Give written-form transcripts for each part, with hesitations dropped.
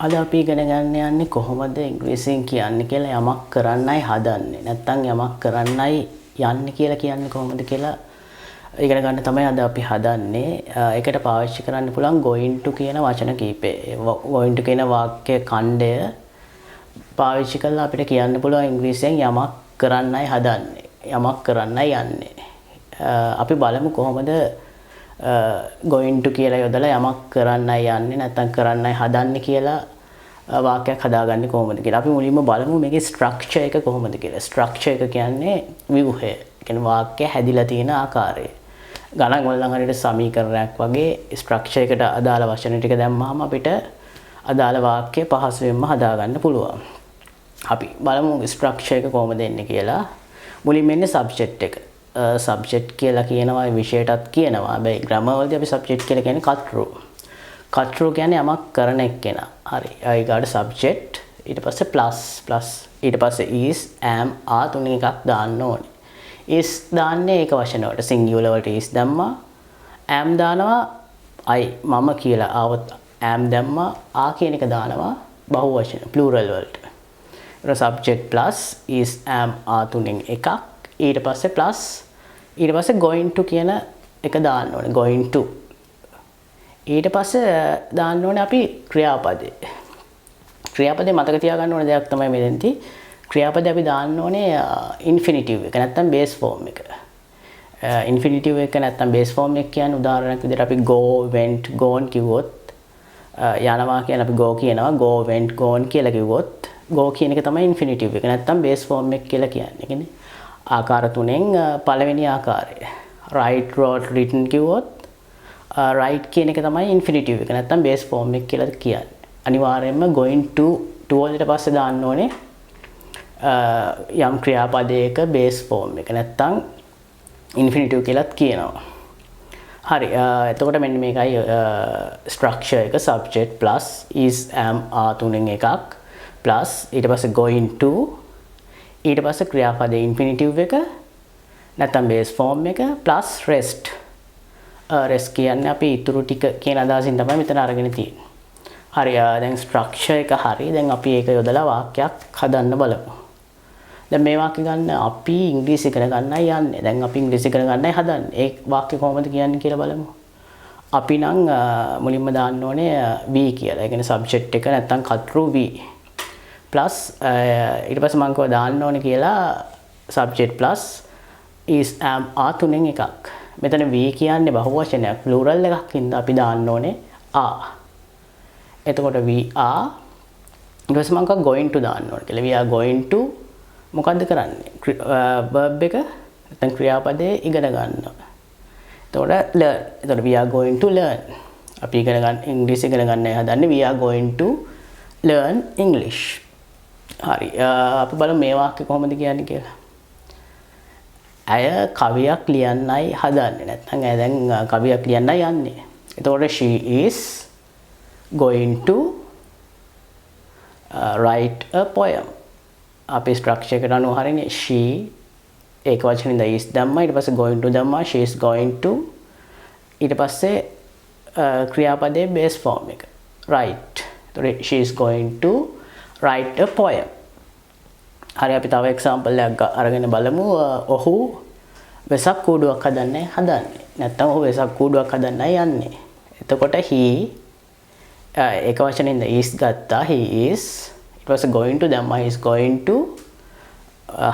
අද අපි ඉගෙන ගන්න යන්නේ කොහොමද ඉංග්‍රීසියෙන් කියන්නේ කියලා යමක් කරන්නයි හදන්නේ. නැත්නම් යමක් කරන්නයි යන්නේ කියලා කියන්නේ කොහොමද කියලා ඉගෙන ගන්න තමයි අද අපි හදන්නේ. ඒකට පාවිච්චි කරන්න පුළුවන් going to කියන වචන කීපය. going to කියන වාක්‍ය ඛණ්ඩය පාවිච්චි කරලා අපිට කියන්න පුළුවන් ඉංග්‍රීසියෙන් යමක් කරන්නයි හදන්නේ. යමක් කරන්නයි යන්නේ. අපි බලමු කොහොමද going to කියලා යොදලා යමක් කරන්නයි යන්නේ නැත්නම් කරන්නයි හදන්නේ කියලා වාක්‍යයක් හදාගන්නේ කොහොමද කියලා. අපි මුලින්ම බලමු මේකේ ස්ට්‍රක්චර් එක කොහොමද කියලා. ස්ට්‍රක්චර් එක කියන්නේ ව්‍යුහය. කියන්නේ වාක්‍ය හැදිලා තියෙන ආකාරය. ගණන් වල නම් හරියට සමීකරණයක් වගේ ස්ට්‍රක්චර් එකට අදාළ වචන ටික දැම්මහම අපිට අදාළ වාක්‍ය පහසුවෙන්ම හදාගන්න පුළුවන්. අපි බලමු ස්ට්‍රක්චර් එක කොහොමද එන්නේ කියලා. මුලින්ම එන්නේ සබ්ජෙක්ට් එක. සබ්ජෙක්ට් කියලා කියනවා විෂයටත් කියනවා. හැබැයි ග්‍රැමර් වලදී අපි සබ්ජෙක්ට් කියලා කියන්නේ කට්රු. කට්රු කියන්නේ යමක් කරන එක්කෙනා. හරි. ඊගාට සබ්ජෙක්ට් ඊට පස්සේ ප්ලස් ඊට පස්සේ is am are තුන එකක් දාන්න ඕනේ. is දාන්නේ ඒක වචන වලට සිංගියුලර් වලට is දැම්මා. am දානවා I මම කියලා ආවොත් am දැම්මා. are කියන එක දානවා බහුවචන ප්ලූරල් වලට. ඊට subject plus is am are තුනෙන් එකක්. ඊට පස්සේ ප්ලස් ඊට පස්සේ going to කියන එක දාන්න ඕනේ. going to ඊට පස්සේ දාන්න ඕනේ අපි ක්‍රියාපදේ. ක්‍රියාපදේ මතක තියාගන්න ඕනේ දෙයක් තමයි මෙතෙන්දී. ක්‍රියාපදේ අපි දාන්න ඕනේ ඉන්ෆිනිටිව් එක නැත්නම් බේස් ෆෝම් එක. ඉන්ෆිනිටිව් එක නැත්නම් බේස් ෆෝම් එක කියන්නේ උදාහරණයක් විදිහට අපි go went gone කිව්වොත් යනවා කියන අපි go කියනවා go went gone කියලා කිව්වොත් go කියන එක තමයි ඉන්ෆිනිටිව් එක නැත්නම් බේස් ෆෝම් එක කියලා කියන්නේ. කියන්නේ ආකාර තුනෙන් පළවෙනි ආකාරය. write wrote written කිව්වොත් right කියන එක තමයි ඉන්ෆිනිටිව් එක නැත්නම් බේස් ෆෝම් එක කියලා කියන්නේ. අනිවාර්යයෙන්ම going to වලට පස්සේ දාන්න ඕනේ යම් ක්‍රියාපදයක බේස් ෆෝම් එක නැත්නම් ඉන්ෆිනිටිව් කියලාත් කියනවා. හරි. එතකොට මෙන්න මේකයි ස්ට්‍රක්චර් එක subject plus is am are තුනෙන් එකක් plus ඊට පස්සේ going to ඊට පස්සේ ක්‍රියාපදයේ ඉන්ෆිනිටිව් එක නැත්නම් බේස් ෆෝම් එක plus rest. rest කියන්නේ අපි ඊටු ටික කියන අදහසින් තමයි මෙතන අරගෙන තියෙන්නේ. හරි. දැන් ස්ට්‍රක්චර් එක හරි. දැන් අපි ඒක යොදලා වාක්‍යයක් හදන්න බලමු. දැන් මේ වාක්‍ය ගන්න අපි ඉංග්‍රීසි ඉගෙන ගන්නයි යන්නේ. දැන් අපි ඉංග්‍රීසි ඉගෙන ගන්නයි හදන්නේ. ඒ වාක්‍ය කොහොමද කියන්නේ කියලා බලමු. අපි නම් මුලින්ම දාන්න ඕනේ we කියලා. ඒ කියන්නේ subject එක නැත්නම් කතෘ we. plus ඊට පස්සේ මම කව දාන්න ඕනේ කියලා subject plus is am are තුනෙන් එකක්. මෙතන we කියන්නේ බහුවචනයක් plural එකක් හින්දා අපි දාන්න ඕනේ are. එතකොට we are ඊට පස්සේ මම කව going to දාන්න ඕනේ කියලා. we are going to මොකද්ද කරන්නේ? verb එක නැත්නම් ක්‍රියාපදේ ඉගෙන ගන්නවා. එතකොට learn. එතකොට we are going to learn. අපි ඉගෙන ගන්න ඉංග්‍රීසි ඉගෙන ගන්නයි හදන්නේ. we are going to learn English. හරි. අපි බලමු මේ වාක්‍ය කොහොමද කියන්නේ කියලා. ඇය කවියක් ලියන්නයි හදන්නේ. නැත්නම් ඇය දැන් කවියක් ලියන්නයි යන්නේ. එතකොට she is going to write a poem. අපි ස්ට්‍රක්චර් එකට අනුව හරිනේ she ඒක වචනින්ද is දැම්මා. ඊට පස්සේ going to දැම්මා. she is going to ඊට පස්සේ ක්‍රියාපදයේ බේස් ෆෝම් එක write. එතකොට she is going to write a poem. හරි. අපි තව එක්සැම්පල් එකක් අරගෙන බලමු. ඔහු වෙසක් කූඩුවක් හදන්නේ. නැත්නම් ඔහු වෙසක් කූඩුවක් හදන්නයි යන්නේ. එතකොට he ඒක වචනින්ද is ගත්තා. he is ඊට පස්සේ going to දැම්මා. he is going to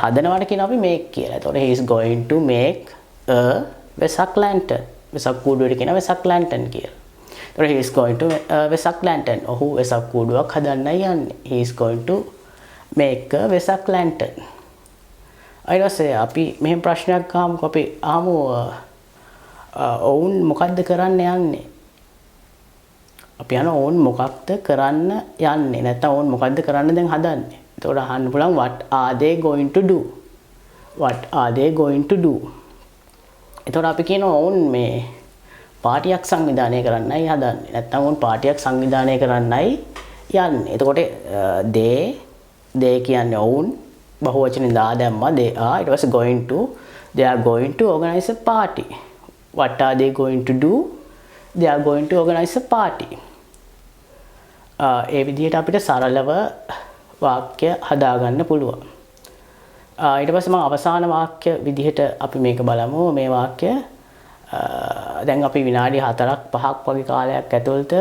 හදනවට කියන අපි make කියලා. එතකොට he is going to make a Vesak lantern. Vesak කූඩුවට කියන වෙසක් lantern කියලා. එතකොට he is going to Vesak lantern. ඔහු වෙසක් කූඩුවක් හදන්නයි යන්නේ. he is going to make a Vesak lantern. ඊට පස්සේ අපි මෙහෙම ප්‍රශ්නයක් අහමුකෝ. අපි අහමු ඔවුන් මොකද්ද කරන්න යන්නේ? අපි යන ඕන් මොකක්ද කරන්න යන්නේ නැත්නම් ඕන් මොකක්ද කරන්න දැන් හදන්නේ. එතකොට අහන්න පුළුවන් what are they going to do? what are they going to do? එතකොට අපි කියනවා ඕන් මේ පාටියක් සංවිධානය කරන්නයි හදන්නේ. නැත්නම් ඕන් පාටියක් සංවිධානය කරන්නයි යන්නේ. එතකොට they කියන්නේ ඕන් බහුවචනෙන් දා දැම්මා. they are ඊට පස්සේ going to they are going to organize a party. what are they going to do? they are going to organize a party. ඒ විදිහට අපිට සරලව වාක්‍ය හදාගන්න පුළුවන්. ඊට පස්සේ මම අවසාන වාක්‍ය විදිහට අපි මේක බලමු. මේ වාක්‍ය දැන් අපි විනාඩි 4ක් 5ක් වගේ කාලයක් ඇතුළත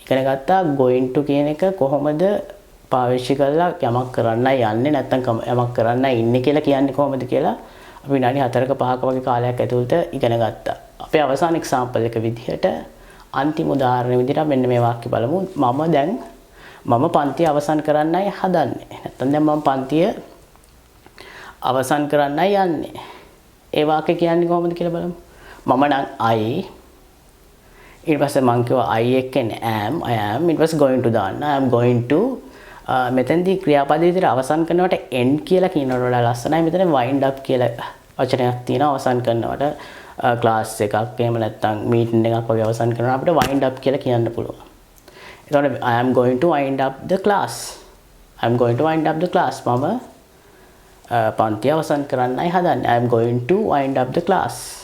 ඉගෙන ගත්තා going to කියන එක කොහොමද පාවිච්චි කරලා යමක් කරන්නයි යන්නේ නැත්නම් යමක් කරන්නයි ඉන්නේ කියලා කියන්නේ කොහොමද කියලා අපි විනාඩි 4ක 5ක වගේ කාලයක් ඇතුළත ඉගෙන ගත්තා. අපේ අවසාන එක්සැම්පල් එක විදිහට අන්තිම උදාහරණ විදිහට මෙන්න මේ වාක්‍ය බලමු. මම පන්තිය අවසන් කරන්නයි හදන්නේ. නැත්නම් දැන් මම පන්තිය අවසන් කරන්නයි යන්නේ. ඒ වාක්‍ය කියන්නේ කොහොමද කියලා බලමු. මම නම් I ඊට පස්සේ මම කිව්වා I එක්කනේ I am ඊට පස්සේ going to දාන්න. I am going to මෙතෙන්දී ක්‍රියාපද විදිහට අවසන් කරනකොට end කියලා කියනවට වඩා ලස්සනයි. මෙතන wind up කියලා වචනයක් තියෙනවා අවසන් කරනවට. ක්ලාස් එකක් එහෙම නැත්නම් මීටින් එකක් වගේ අවසන් කරනවා අපිට wind up කියලා කියන්න පුළුවන්. එතකොට I am going to wind up the class. I am going to wind up the class. මම පන්තිය අවසන් කරන්නයි හදන්නේ. I am going to wind up the class.